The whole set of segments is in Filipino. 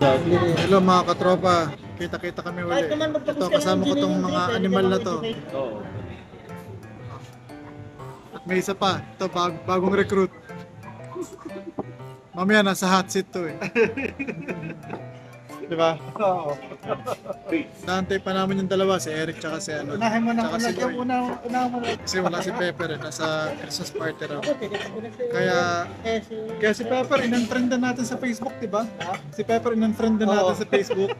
Hello mga katropa, kita-kita kami uli. Ito, kasama ko tong mga animal na to. Oo. At may isa pa, ito bagong recruit. Mamaya nasa hot seat to eh. Di ba? Oo. Naantay pa namin yung dalawa, si Eric tsaka si ano. Unahin mo na Tsaka si Boy. unahin mo na. Kasi wala si Pepper eh, nasa Christmas party raw. Kaya si Pepper, in-unfriendan natin sa Facebook, di ba? Si Pepper, in-unfriendan natin sa Facebook.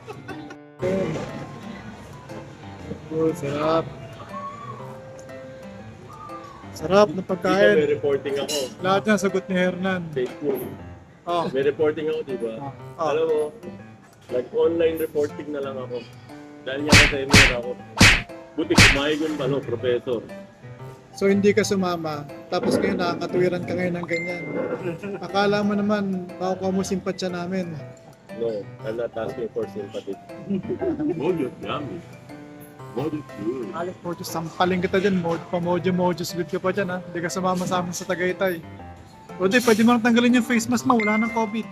Oh, sarap. Sarap na Dito pagkain. may reporting ako. Lahat yan sagot ni Hernan. Facebook. Oh, May reporting ako, di ba? Oh. Alam mo, nag-online reporting na lang ako. Dahil nga sa seminar ako. Buti kumayag yung professor. so hindi ka sumama, tapos ngayon nakakatwiran ka ngayon ng ganyan. Akala mo naman, makukuha mo simpatya namin. No, I'm not asking for sympathy. Mojo, yummy. Mojo, good. Alex Mojos, sampaling kita dyan, Mojos good ka pa dyan ha. Hindi ka sumama sa amin sa Tagaytay. O di, pwede mo nang tanggalin yung face mask mo, wala nang COVID.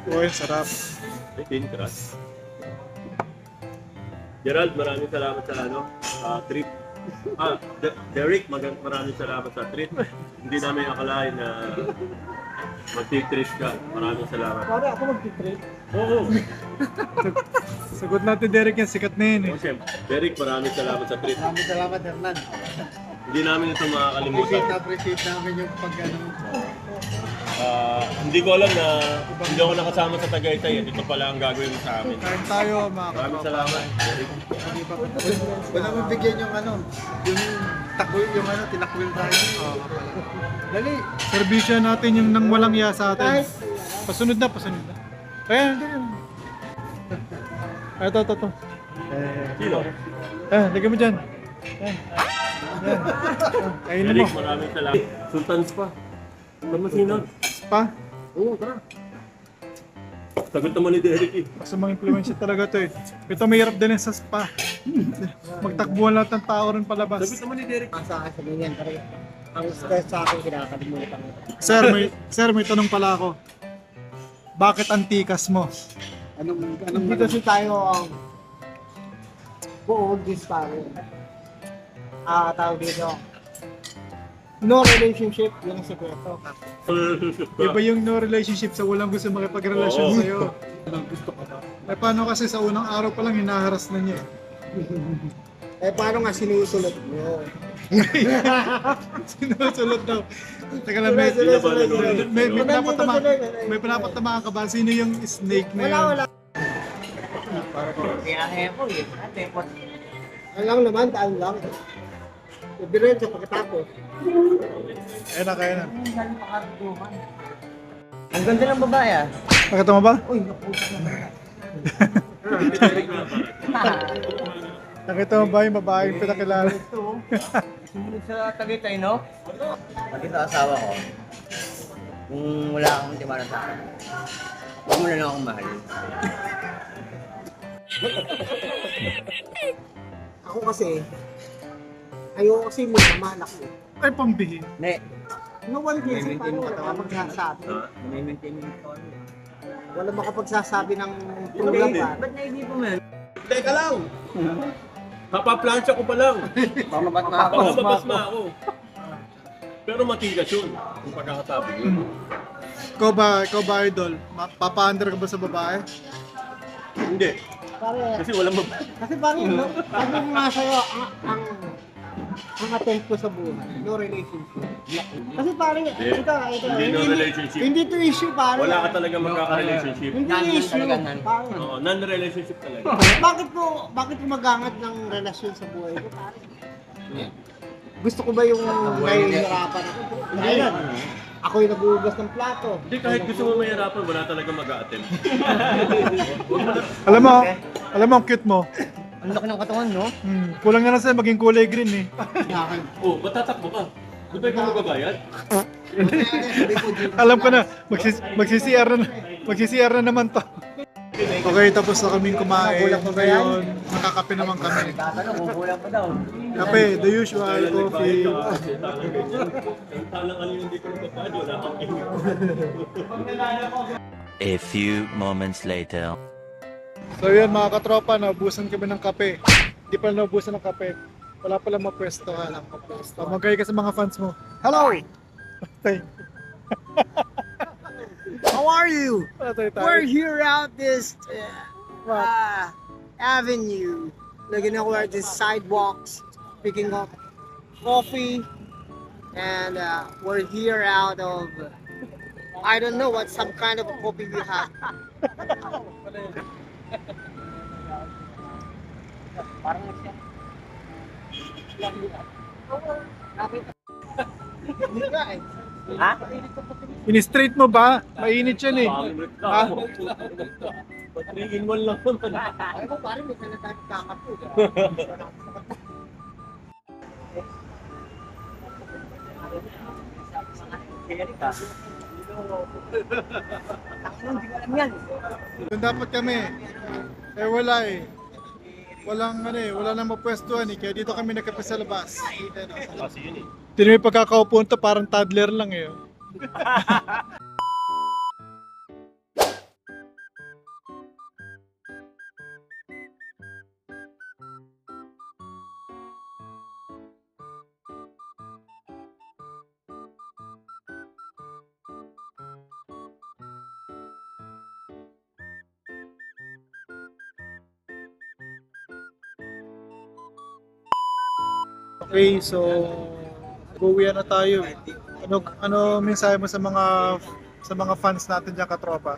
Uy, sarap. Ay, tin crush. Gerald, maraming salamat sa trip. Derek, maraming salamat sa trip. Hindi namin akalain na mag-trip ka. Maraming salamat. Pare, ako mag-trip. Oo. Sagot natin Derek yan, sikat na yun eh. Oh, siyempre. Derek, maraming salamat sa trip. Maraming salamat, Hernan. Hindi namin ito makakalimutan. Appreciate namin yung Hindi ko alam na hindi ako nakasama sa Tagaytay. Ito pala ang gagawin mo sa amin. Kain tayo mga Maraming katropa. salamat, Derek. Wala mo bigyan yung yung tinakwil tayo. Dali. Servisyo natin yung nang walang iya sa atin. Pasunod na. Ayan, ganyan. Ito. Sino? Lagyan mo dyan. Ayan. Kainin mo. Derek, maraming salamat. Sultans pa. Tama sino? Pa. Oo, tara. Sagot naman ni Derek eh. Kasi mga implementation talaga to eh. Ito mahirap din sa spa. Magtakbuhan lahat ng tao rin palabas. Sagot naman ni Derek. Sa akin sa ganyan, pare. Ang stress sa akin, kinakalimutan ko. Sir, may tanong pala ako. Bakit antikas mo? Anong hindi kasi tayo buo this pare. Tawag dito. No relationship, yun ang sekreto. Iba yung no relationship sa walang gusto makipagrelasyon Oo. sa'yo. Gusto ko ba? Eh paano kasi sa unang araw pa lang hinaharas na niya eh. Paano nga sinusulot mo? Sinusulot daw. Teka lang, may, Sino ba nanonood? may pinapatamaan ka ba? Sino yung snake na yun? Wala. Kaya po yun. Alam naman, daan lang. Diretso pagkatapos. Kaya na. Ang ganda ng babae ah. Nakita mo ba? Uy, napusa naman. Nakita mo ba yung babaeng pinakilala? Sumunod sa Tagaytay, no? Pati sa asawa ko, kung wala akong tiwala sa akin, huwag mo na lang akong mahalin. Ako kasi, ayoko kasi minamahal ako. Ay, pambihi. Ne, No one gets it, Maintain paano mo wala katawan. makapagsasabi? may-maintain mo yung kawan mo. Wala makapagsasabi ng Yun tulad lang pa. Ba't naibibo mo yun? Teka lang! Kapaplansya ko pa lang. Baka mabat na ako. Baka mabasma ako. Pero matigas yun. Yung pagkakasabi yun. Ikaw ba idol? Papa-under ka ba sa babae? Hindi. Pare, Kasi walang kasi pare, no, sabi mo nga sa'yo, ang attempt ko sa buhay, no relationship. Kasi pare, ito, Hindi no relationship. hindi to issue pare. Wala ka talaga magkaka-relationship. Hindi None issue. talaga, none. Pare, Oo, non-relationship talaga. bakit ko magangat ng relasyon sa buhay ko pare? Gusto ko ba yung nahihirapan ako? Hindi. Ako yung nag-uugas ng plato. Hindi, kahit gusto mo mahirapan, wala talaga mag-a-attempt. Alam mo, ang cute mo. Ang laki ng katawan, no? Kulang na lang sa'yo, maging kulay green eh. Oh, matatakbo ka. Di ba ikaw magbabayad? Alam ko na, magsisi-CR na naman to. Okay, tapos na kaming kumain. Ngayon, makakape naman kami. Tatanong, kukulang pa daw. Kape, the usual, coffee. Talang ano yung hindi ko nagpapad, wala kang A few moments later. So yun mga katropa, naubusan kami ng kape. Hindi pala naubusan ng kape. Wala pala mapwestohan. Magay ka sa mga fans mo. Hello! Thank How are you? We're you. here out this What? avenue. Looking over at the sidewalks, picking up coffee. And we're here out of, I don't know what some kind of a coffee we have. Ha? In-straight mo ba? Mainit yan eh. Pangit ka. Ah. Patrigin mo lang naman. Ay mo, parang may sanatag kakapo. Doon dapat kami. Eh wala eh. Walang ano eh, wala nang mapwestuhan eh. Kaya dito kami nagkape sa labas. Kasi yun eh. Tinan mo yung pagkakaupo nito, parang toddler lang eh. Okay, so buwian na tayo. Ano mensahe mo sa mga fans natin diyan katropa?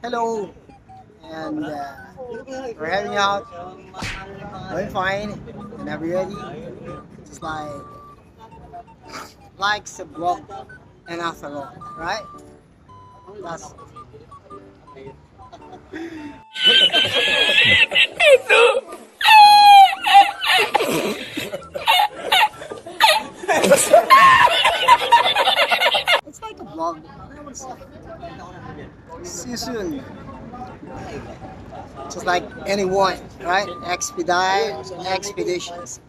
Hello. And we're heading out. Doing fine. And everybody just likes the vlog and after all, right? That's it's like a vlog. See you soon. Just like anyone, right? Expeditions.